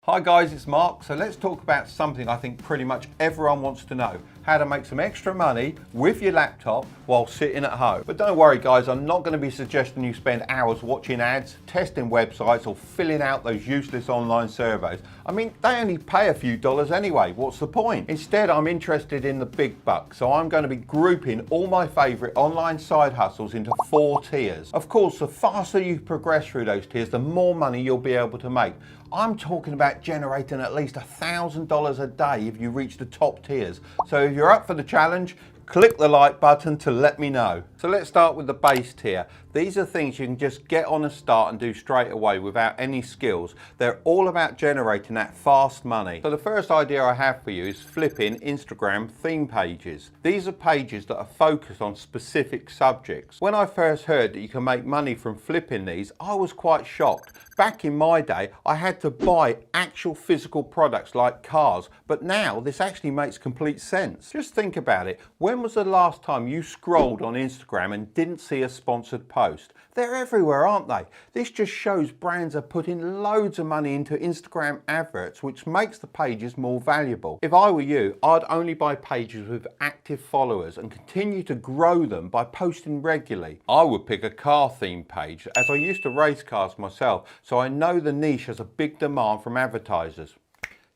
Hi guys, it's Mark. So let's talk about something I think pretty much everyone wants to know. How to make some extra money with your laptop while sitting at home. But don't worry guys, I'm not going to be suggesting you spend hours watching ads, testing websites or filling out those useless online surveys. I mean, they only pay a few dollars anyway, what's the point? Instead, I'm interested in the big bucks, so I'm going to be grouping all my favourite online side hustles into 4 tiers. Of course, the faster you progress through those tiers, the more money you'll be able to make. I'm talking about generating at least $1,000 a day if you reach the top tiers. So if you're up for the challenge, click the like button to let me know. So let's start with the base tier. These are things you can just get on and start and do straight away without any skills. They're all about generating that fast money. So the first idea I have for you is flipping Instagram theme pages. These are pages that are focused on specific subjects. When I first heard that you can make money from flipping these, I was quite shocked. Back in my day, I had to buy actual physical products like cars, but now this actually makes complete sense. Just think about it. When was the last time you scrolled on Instagram and didn't see a sponsored post? They're everywhere, aren't they? This just shows brands are putting loads of money into Instagram adverts, which makes the pages more valuable. If I were you, I'd only buy pages with active followers and continue to grow them by posting regularly. I would pick a car theme page, as I used to race cars myself, so I know the niche has a big demand from advertisers.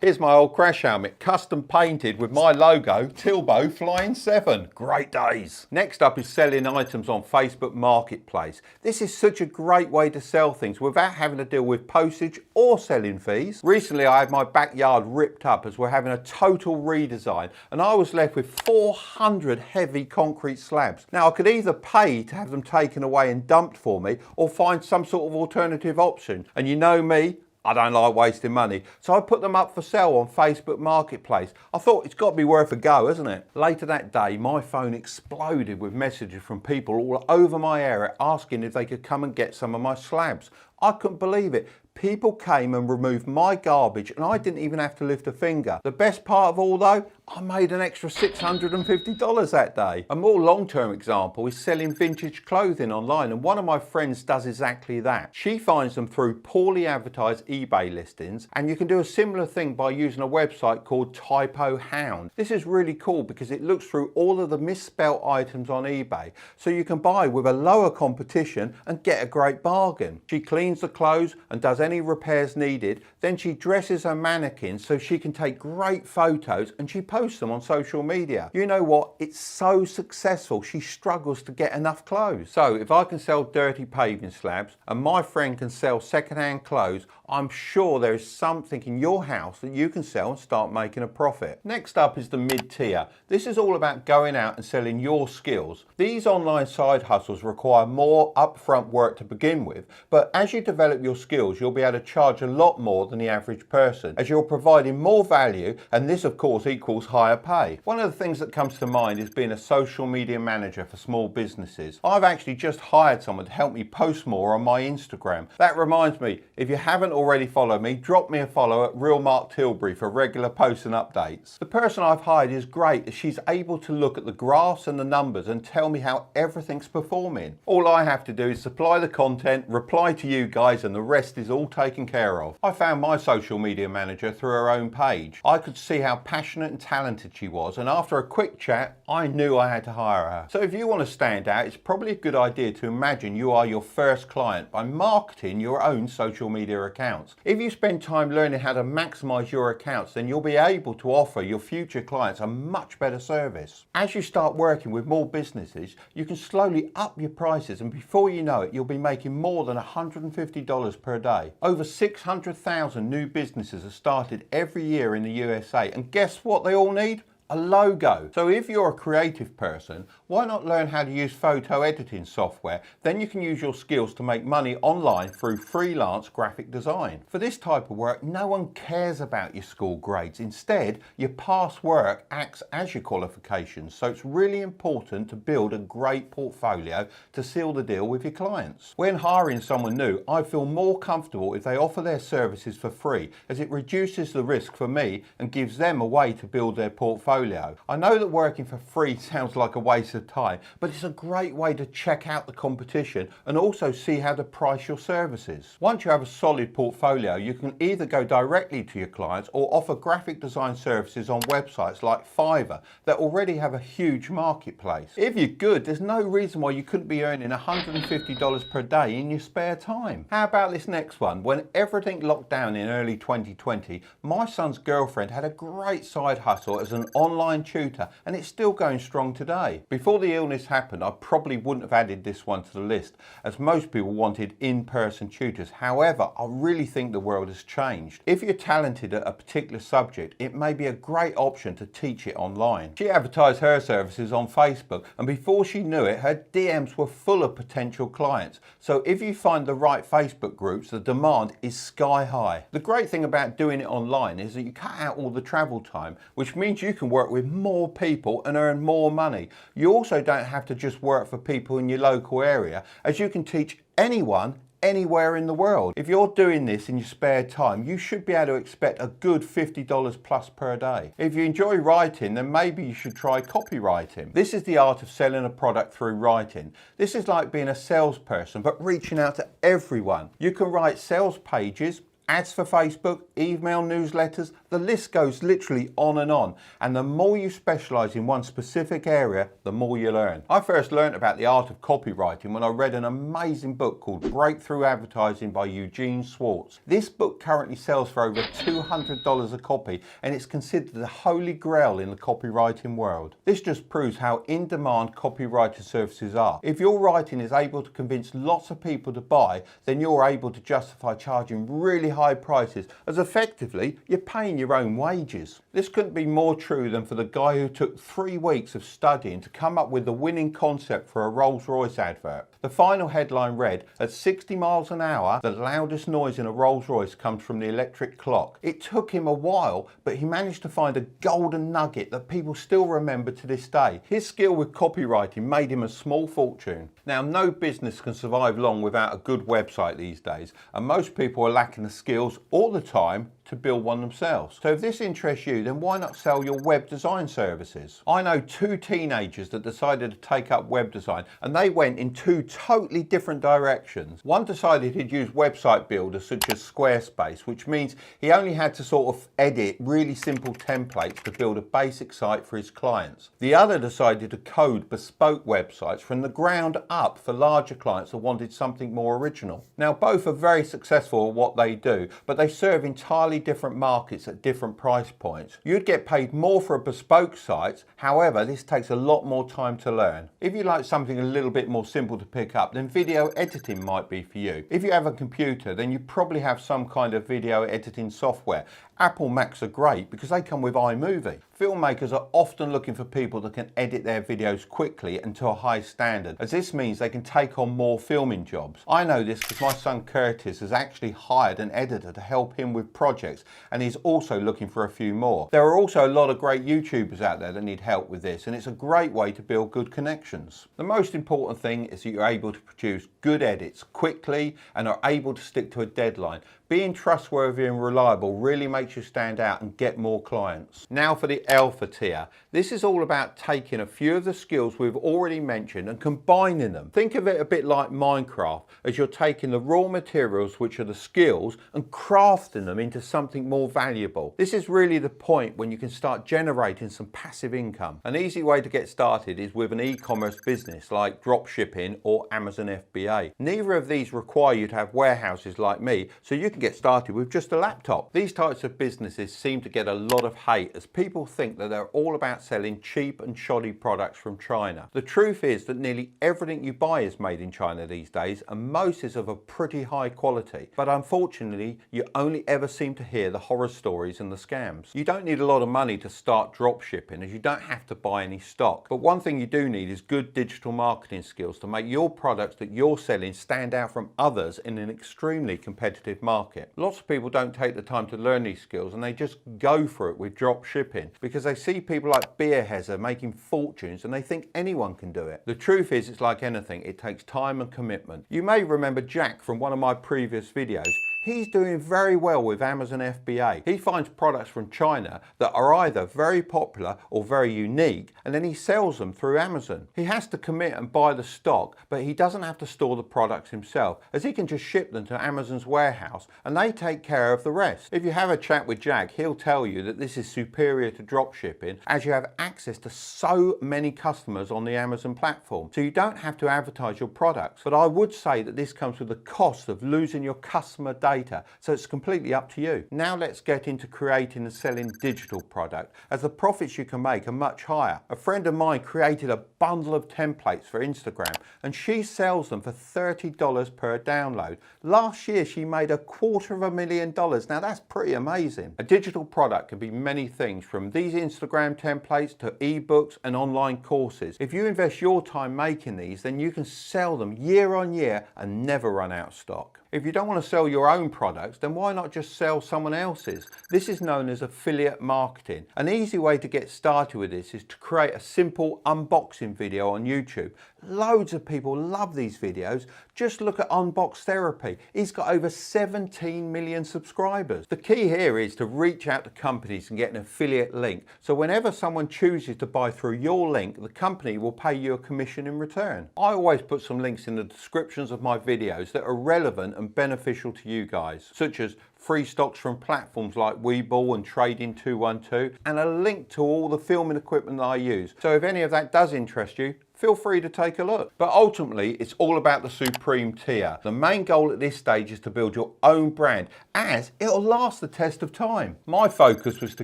Here's my old crash helmet, custom painted with my logo, Tilbo Flying 7. Great days. Next up is selling items on Facebook Marketplace. This is such a great way to sell things without having to deal with postage or selling fees. Recently I had my backyard ripped up as we're having a total redesign and I was left with 400 heavy concrete slabs. Now I could either pay to have them taken away and dumped for me or find some sort of alternative option. And you know me, I don't like wasting money, so I put them up for sale on Facebook Marketplace. I thought it's got to be worth a go, hasn't it? Later that day, my phone exploded with messages from people all over my area asking if they could come and get some of my slabs. I couldn't believe it. People came and removed my garbage and I didn't even have to lift a finger. The best part of all though, I made an extra $650 that day. A more long-term example is selling vintage clothing online, and one of my friends does exactly that. She finds them through poorly advertised eBay listings, and you can do a similar thing by using a website called Typo Hound. This is really cool because it looks through all of the misspelt items on eBay, so you can buy with a lower competition and get a great bargain. She cleans the clothes and does any repairs needed, then she dresses her mannequins so she can take great photos and she posts them on social media. You know what? It's so successful she struggles to get enough clothes. So if I can sell dirty paving slabs and my friend can sell second-hand clothes, I'm sure there is something in your house that you can sell and start making a profit. Next up is the mid-tier. This is all about going out and selling your skills. These online side hustles require more upfront work to begin with, but as you develop your skills, you'll be able to charge a lot more than the average person, as you're providing more value, and this of course equals higher pay. One of the things that comes to mind is being a social media manager for small businesses. I've actually just hired someone to help me post more on my Instagram. That reminds me, if you haven't already followed me, drop me a follow at Real Mark Tilbury for regular posts and updates. The person I've hired is great as she's able to look at the graphs and the numbers and tell me how everything's performing. All I have to do is supply the content, reply to you guys, and the rest is all taken care of. I found my social media manager through her own page. I could see how passionate and talented she was, and after a quick chat, I knew I had to hire her. So if you want to stand out, it's probably a good idea to imagine you are your first client by marketing your own social media accounts. If you spend time learning how to maximize your accounts, then you'll be able to offer your future clients a much better service. As you start working with more businesses, you can slowly up your prices, and before you know it, you'll be making more than $150 per day. Over 600,000 new businesses are started every year in the USA, and guess what they all need? A logo. So if you're a creative person, why not learn how to use photo editing software? Then you can use your skills to make money online through freelance graphic design. For this type of work, no one cares about your school grades. Instead, your past work acts as your qualifications. So it's really important to build a great portfolio to seal the deal with your clients. When hiring someone new, I feel more comfortable if they offer their services for free, as it reduces the risk for me and gives them a way to build their portfolio portfolio. I know that working for free sounds like a waste of time, but it's a great way to check out the competition and also see how to price your services. Once you have a solid portfolio, you can either go directly to your clients or offer graphic design services on websites like Fiverr that already have a huge marketplace. If you're good, there's no reason why you couldn't be earning $150 per day in your spare time. How about this next one? When everything locked down in early 2020, my son's girlfriend had a great side hustle as an online tutor, and it's still going strong today. Before the illness happened, I probably wouldn't have added this one to the list, as most people wanted in-person tutors. However, I really think the world has changed. If you're talented at a particular subject, it may be a great option to teach it online. She advertised her services on Facebook, and before she knew it, her DMs were full of potential clients. So if you find the right Facebook groups, the demand is sky high. The great thing about doing it online is that you cut out all the travel time, which means you can work with more people and earn more money. You also don't have to just work for people in your local area, as you can teach anyone anywhere in the world. If you're doing this in your spare time, you should be able to expect a good $50 plus per day. If you enjoy writing, then maybe you should try copywriting. This is the art of selling a product through writing. This is like being a salesperson, but reaching out to everyone. You can write sales pages, ads for Facebook, email newsletters, the list goes literally on. And the more you specialise in one specific area, the more you learn. I first learned about the art of copywriting when I read an amazing book called Breakthrough Advertising by Eugene Schwartz. This book currently sells for over $200 a copy, and it's considered the holy grail in the copywriting world. This just proves how in-demand copywriting services are. If your writing is able to convince lots of people to buy, then you're able to justify charging really high prices, as effectively you're paying your own wages. This couldn't be more true than for the guy who took 3 weeks of studying to come up with the winning concept for a Rolls-Royce advert. The final headline read, "At 60 miles an hour, the loudest noise in a Rolls-Royce comes from the electric clock." It took him a while, but he managed to find a golden nugget that people still remember to this day. His skill with copywriting made him a small fortune. Now, no business can survive long without a good website these days, and most people are lacking the skills or the time to build one themselves. So if this interests you, then why not sell your web design services? I know 2 teenagers that decided to take up web design, and they went in 2 totally different directions. One decided he'd use website builders such as Squarespace, which means he only had to sort of edit really simple templates to build a basic site for his clients. The other decided to code bespoke websites from the ground up for larger clients that wanted something more original. Now, both are very successful at what they do, but they serve entirely different markets at different price points. You'd get paid more for a bespoke site, however, this takes a lot more time to learn. If you like something a little bit more simple to pick up, then video editing might be for you. If you have a computer, then you probably have some kind of video editing software. Apple Macs are great because they come with iMovie. Filmmakers are often looking for people that can edit their videos quickly and to a high standard, as this means they can take on more filming jobs. I know this because my son Curtis has actually hired an editor to help him with projects, and he's also looking for a few more. There are also a lot of great YouTubers out there that need help with this, and it's a great way to build good connections. The most important thing is that you're able to produce good edits quickly and are able to stick to a deadline. Being trustworthy and reliable really makes you stand out and get more clients. Now for the alpha tier. This is all about taking a few of the skills we've already mentioned and combining them. Think of it a bit like Minecraft, as you're taking the raw materials, which are the skills, and crafting them into something more valuable. This is really the point when you can start generating some passive income. An easy way to get started is with an e-commerce business like dropshipping or Amazon FBA. Neither of these require you to have warehouses like me, so you can get started with just a laptop. These types of businesses seem to get a lot of hate, as people think that they're all about selling cheap and shoddy products from China. The truth is that nearly everything you buy is made in China these days, and most is of a pretty high quality. But unfortunately, you only ever seem to hear the horror stories and the scams. You don't need a lot of money to start drop shipping, as you don't have to buy any stock. But one thing you do need is good digital marketing skills to make your products that you're selling stand out from others in an extremely competitive market. Lots of people don't take the time to learn these skills, and they just go for it with drop shipping because they see people like Beerhezer making fortunes and they think anyone can do it. The truth is, it's like anything, it takes time and commitment. You may remember Jack from one of my previous videos. He's doing very well with Amazon FBA. He finds products from China that are either very popular or very unique, and then he sells them through Amazon. He has to commit and buy the stock, but he doesn't have to store the products himself, as he can just ship them to Amazon's warehouse and they take care of the rest. If you have a chat with Jack, he'll tell you that this is superior to drop shipping, as you have access to so many customers on the Amazon platform, so you don't have to advertise your products. But I would say that this comes with the cost of losing your customer data, so it's completely up to you. Now let's get into creating and selling digital product, as the profits you can make are much higher. A friend of mine created a bundle of templates for Instagram, and she sells them for $30 per download. Last year she made $250,000. Now that's pretty amazing. A digital product can be many things, from these Instagram templates to ebooks and online courses. If you invest your time making these, then you can sell them year on year and never run out of stock. If you don't want to sell your own products, then why not just sell someone else's? This is known as affiliate marketing. An easy way to get started with this is to create a simple unboxing video on YouTube. Loads of people love these videos. Just look at Unbox Therapy. He's got over 17 million subscribers. The key here is to reach out to companies and get an affiliate link. So whenever someone chooses to buy through your link, the company will pay you a commission in return. I always put some links in the descriptions of my videos that are relevant and beneficial to you guys, such as free stocks from platforms like Webull and Trading 212, and a link to all the filming equipment that I use. So if any of that does interest you, feel free to take a look. But ultimately, it's all about the supreme tier. The main goal at this stage is to build your own brand, as it'll last the test of time. My focus was to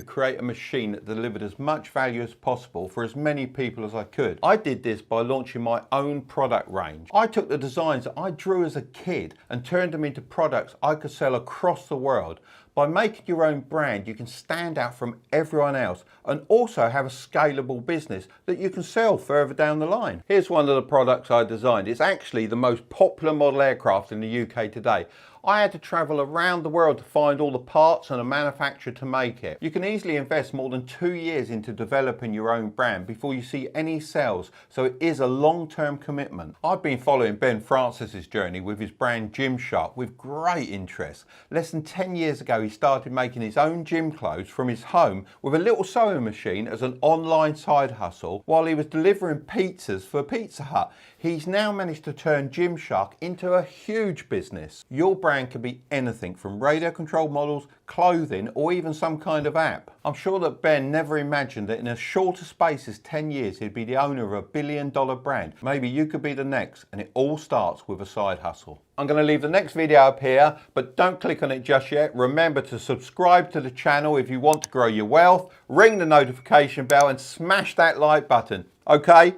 create a machine that delivered as much value as possible for as many people as I could. I did this by launching my own product range. I took the designs that I drew as a kid and turned them into products I could sell across the world. By making your own brand, you can stand out from everyone else and also have a scalable business that you can sell further down the line. Here's one of the products I designed. It's actually the most popular model aircraft in the UK today. I had to travel around the world to find all the parts and a manufacturer to make it. You can easily invest more than 2 years into developing your own brand before you see any sales, so it is a long-term commitment. I've been following Ben Francis's journey with his brand Gymshark with great interest. Less than 10 years ago, he started making his own gym clothes from his home with a little sewing machine as an online side hustle while he was delivering pizzas for Pizza Hut. He's now managed to turn Gymshark into a huge business. Your brand can be anything from radio controlled models, clothing, or even some kind of app. I'm sure that Ben never imagined that in as short a space as 10 years he'd be the owner of a billion-dollar brand. Maybe you could be the next, and it all starts with a side hustle. I'm going to leave the next video up here, but don't click on it just yet. Remember to subscribe to the channel if you want to grow your wealth, ring the notification bell and smash that like button. Okay,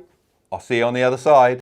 I'll see you on the other side.